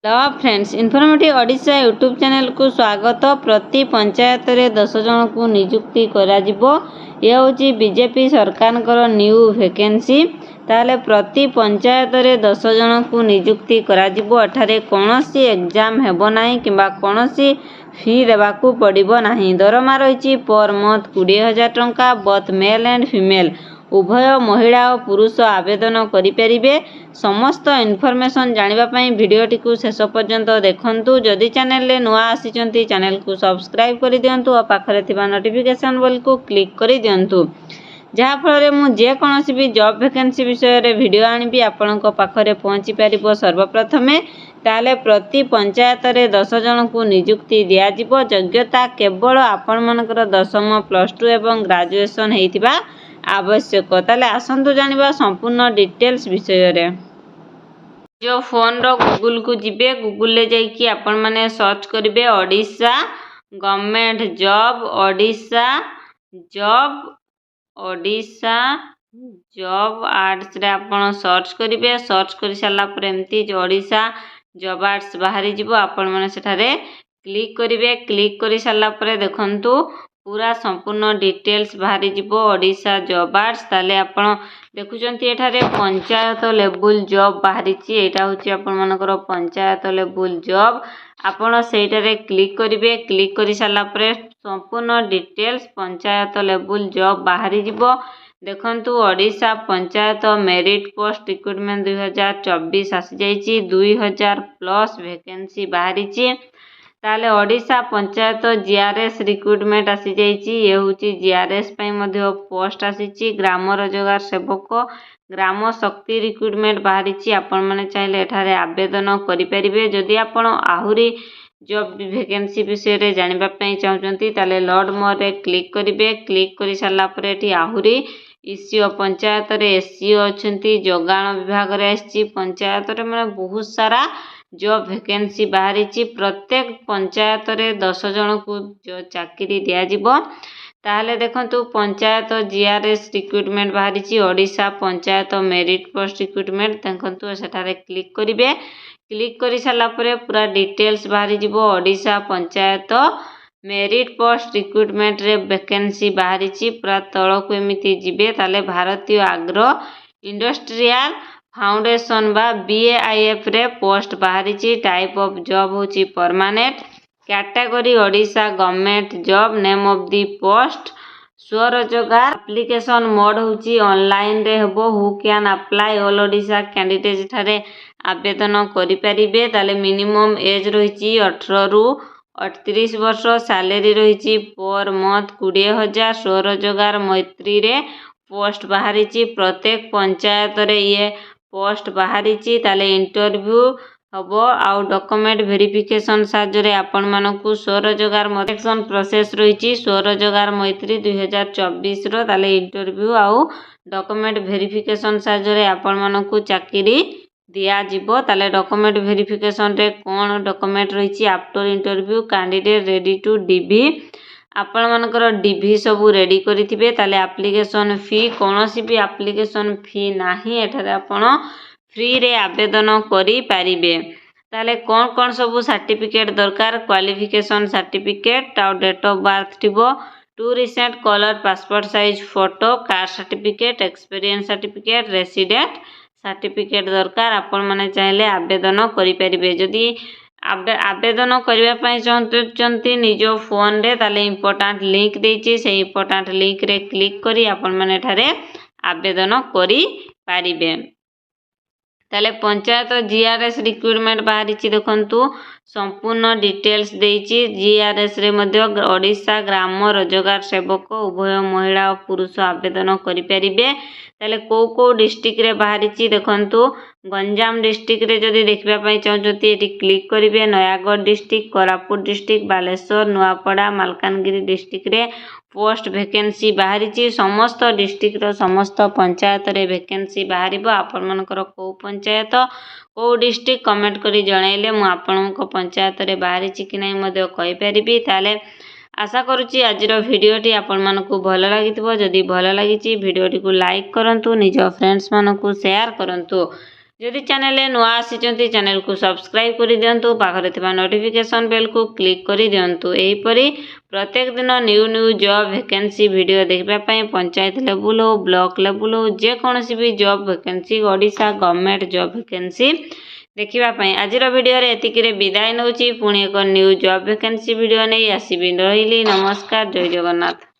Hello friends, informative Odisha YouTube channel को स्वागत। प्रति पंचायत रे 10 जन को नियुक्ति करा जिवो। ये होची बीजेपी सरकार को न्यू वैकेंसी। ताले प्रति पंचायत रे 10 जन को नियुक्ति करा जिवो। एठारे कोनोसी एग्जाम हेबो नाही किबा कोनोसी फी देबाकू पड़िबो नाही। दरमा रहिची पर मंथ 20,000 टंका। बोथ मेल एंड फीमेल उभय महिला और पुरुष आवेदन करिपरिबे। समस्त इनफॉरमेशन जानिबा पई वीडियोटी को शेष पर्यंत देखंतु। जदि चैनल ले नुआ आसीचंती चैनल को सब्सक्राइब करि दियंतु और पाखरे थिबा नोटिफिकेशन बेल को क्लिक करि दियंतु, जहा फल मु जे कोनोसी भी जॉब वैकेंसी विषय रे वीडियो आनिबी आपनक पाखरे पहुंची परिबो सर्वप्रथमे। ताले प्रति पंचायत रे 10 जन को नियुक्ति दिया जिवो। योग्यता केवल आपण मानकर 10th प्लस 2 एवं ग्रेजुएशन हेइतिबा आवश्यक। ताले आसंतु जानिबा संपूर्ण डिटेल्स विषय रे। जो फोन रो गूगल को जिबे, गूगल ले जाई कि आपण माने सर्च करिवे Odisha government job, Odisha job arts रे आपण सर्च करिवे। सर्च करि साला पर एम्ति ओडिशा जॉब आर्ट्स बाहरी जिवो। आपण माने सेठारे क्लिक करिवे। क्लिक करि साला पर देखंतु पूरा संपूर्ण डिटेल्स बाहरी जिवो ओडिशा जॉब आर्ट्स। ताले आपण देखुचंती एठारे पंचायत लेवल जॉब बाहरी ची। एटा होची आपण मानकर पंचायत लेवल जॉब। आपण सेटारे क्लिक करिवे। क्लिक करि साला पर संपूर्ण डिटेल्स पंचायत लेवल जॉब बाहरी जिवो। देखंतु Odisha panchayat merit post recruitment 2024 आसी जाईची। 2000 प्लस वैकेंसी बाहरी ची। ताले ओडिशा पंचायत जीआरएस रिक्रूटमेंट आसी जाईची। ये होची जीआरएस पई मध्ये पोस्ट आसीची। ग्राम रोजगार सेवक ग्राम शक्ति रिक्रूटमेंट बाहरी ची। आपण माने चाहिले एठारे आवेदन करि परिबे। जदि आपण आहुरी जॉब वैकेंसी विषय रे जानिबा पई चाहउचंती ताले लॉर्ड मोर रे क्लिक करिवे। क्लिक करि साला पर एठी आहुरी इसीओ पंचायत रे एससीओ अछंती। जोगाण विभाग रे आसी पंचायत रे माने बहुत सारा जॉब वैकेंसी बाहरी ची। प्रत्येक पंचायत रे 10 जन को जो चाकरी दिया जिवो। ताहले देखंतु पंचायत जीआरएस रिक्रूटमेंट बाहरी ची। Odisha panchayat merit post recruitment देखंतु सेठारे क्लिक करिवे। क्लिक करि साला परे पूरा डिटेल्स बाहरी जिवो। Odisha panchayat merit post recruitment रे वैकेंसी बाहरी ची। पूरा तळको एमिति जिवे। ताले भारतीय आग्रो इंडस्ट्रियल फाउंडेशन बा बीएआईएफ रे पोस्ट बाहरी ची। टाइप ऑफ जॉब होची permanent. Category Odisha government job. Name of the post स्वरोजगार। एप्लीकेशन मोड होची ऑनलाइन रे हेबो। Who can apply all Odisha candidate ठारे आवेदन करि परिबे। ताले मिनिमम एज रहिची 18 रु 38 वर्ष। Salary रहिची per month 20,000। स्वरोजगार मैत्री रे पोस्ट बाहरी ची। प्रत्येक पंचायत रे ये पोस्ट बाहरी ची। ताले इंटरव्यू हबो आउ डॉक्यूमेंट वेरिफिकेशन साहाय्य रे आपण मानकु स्वरोजगार सिलेक्शन प्रोसेस रहिची। स्वरोजगार मैत्री 2024 रो ताले इंटरव्यू आउ डॉक्यूमेंट वेरिफिकेशन साहाय्य रे आपण मानकु चाकरी दिया जिवो। ताले डॉक्यूमेंट वेरिफिकेशन रे कोन डॉक्यूमेंट रहिची after interview candidate ready to DV. आपण मानकर डीवी सब रेडी करिथिबे। ताले एप्लीकेशन फी कोनोसी भी एप्लीकेशन फी नाही। एठारे आपण फ्री रे आवेदन करि पारिबे। ताले कोन कोन सब सर्टिफिकेट दरकार, क्वालिफिकेशन सर्टिफिकेट आउ डेट ऑफ बर्थ थिबो। 2 recent colour passport size photo, caste certificate, experience certificate, resident certificate दरकार। आपण माने चाहिले आवेदन करि परिबे। जदि आवेदन करिवा पई चाहंती निजो फोन रे ताले इंपोर्टेंट लिंक देछि। से इंपोर्टेंट लिंक रे क्लिक करी आपण माने ठारे आवेदन करि पारिबे। ताले पंचायत जीआरएस रिक्रूटमेंट बाहरी ची। देखंतु संपूर्ण डिटेल्स देछि। जीआरएस रे मध्ये ओडिशा ग्राम रोजगार सेवक उभय महिला और पुरुष आवेदन करि परिबे। ताले को डिस्ट्रिक्ट रे बाहरी ची। देखंतु गंजाम डिस्ट्रिक्ट रे जदि देखबा पई चाहउचंती एटी क्लिक करिवे। Nayagarh district, Koraput district, Baleshwar, Nuapada, Malkangiri district रे पोस्ट वैकेंसी बाहरी ची। समस्त डिस्ट्रिक्ट रो समस्त पंचायत रे वैकेंसी बाहरीबो। आपण मानकर को पंचायत को डिस्ट्रिक्ट कमेंट करी जणाइले मु आपनक पंचायत रे बाहरी ची कि नै मध्ये कहि परिबी। ताले आशा करुच्ची आजिर भिडियोटी आपण मानकु भल लागिथिबो। जदि भल लागिची भिडियोटी को लाइक करंतु, निज फ्रेंड्स मानकु शेयर करंतु। जदि चैनल नुआ आसी चैनल को सब्सक्राइब कर दिंतु पाखरे थिबा नोटिफिकेशन बेल को क्लिक कर दिंतु। एहीपरि प्रत्येक दिन new new job vacancy video देखिबा पई पंचायत लेवल हो ब्लॉक लेवल हो जे कोनोसी भी job vacancy Odisha government job vacancy देखिबा पई आजिर वीडियो रे एतिकिरे विदाय नउची। पुणी एक न्यू जॉब वैकेंसी वीडियो नै आसीबी। रहिली नमस्कार, जय जगन्नाथ।